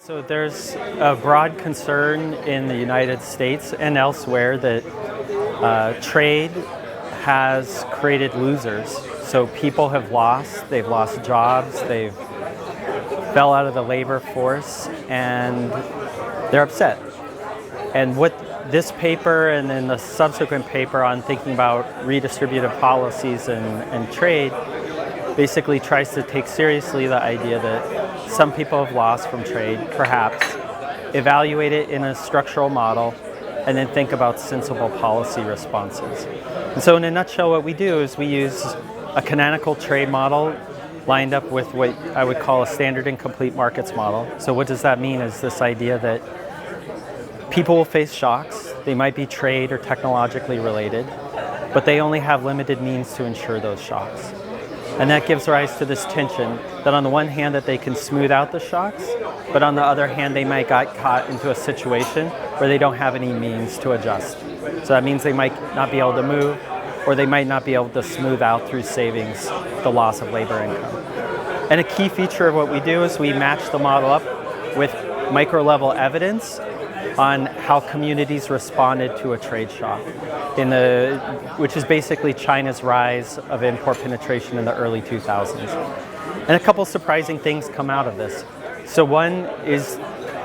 So there's a broad concern in the United States and elsewhere that trade has created losers. So people have lost, they've lost jobs, they've fell out of the labor force, and they're upset. And what this paper and then the subsequent paper on thinking about redistributive policies and trade basically tries to take seriously the idea that some people have lost from trade, perhaps, evaluate it in a structural model, and then think about sensible policy responses. And so in a nutshell, what we do is we use a canonical trade model lined up with what I would call a standard and complete markets model. So what does that mean is this idea that people will face shocks. They might be trade or technologically related, but they only have limited means to ensure those shocks. And that gives rise to this tension that on the one hand that they can smooth out the shocks, but on the other hand they might get caught into a situation where they don't have any means to adjust. So that means they might not be able to move, or they might not be able to smooth out through savings the loss of labor income. And a key feature of what we do is we match the model up with micro-level evidence on how communities responded to a trade shock, which is basically China's rise of import penetration in the early 2000s. And a couple surprising things come out of this. So one is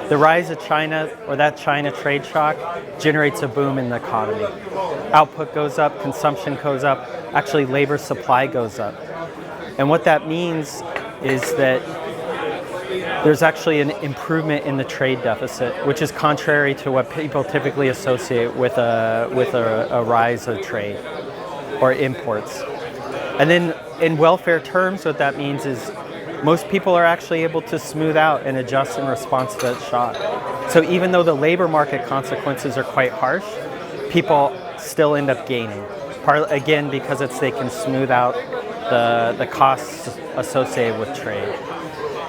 the rise of China, or that China trade shock, generates a boom in the economy. Output goes up, consumption goes up, actually labor supply goes up. And what that means is that there's actually an improvement in the trade deficit, which is contrary to what people typically associate with a rise of trade or imports. And then in welfare terms, what that means is most people are actually able to smooth out and adjust in response to that shock. So even though the labor market consequences are quite harsh, people still end up gaining. Again, because they can smooth out the costs associated with trade.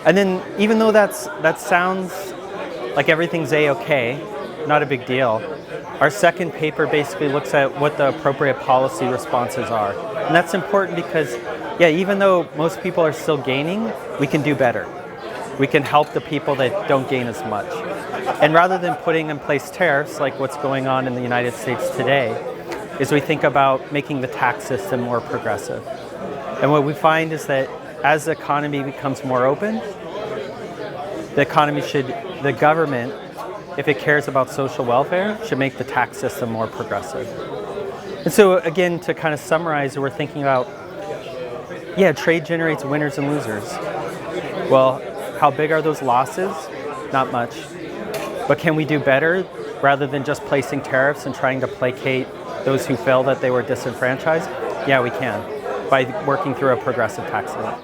And then even though that sounds like everything's A-okay, not a big deal, our second paper basically looks at what the appropriate policy responses are. And that's important because, yeah, even though most people are still gaining, we can do better. We can help the people that don't gain as much. And rather than putting in place tariffs like what's going on in the United States today, is we think about making the tax system more progressive. And what we find is that as the economy becomes more open, the government, if it cares about social welfare, should make the tax system more progressive. And so again, to kind of summarize, we're thinking about, yeah, trade generates winners and losers. Well, how big are those losses? Not much. But can we do better rather than just placing tariffs and trying to placate those who feel that they were disenfranchised? Yeah, we can, by working through a progressive tax law.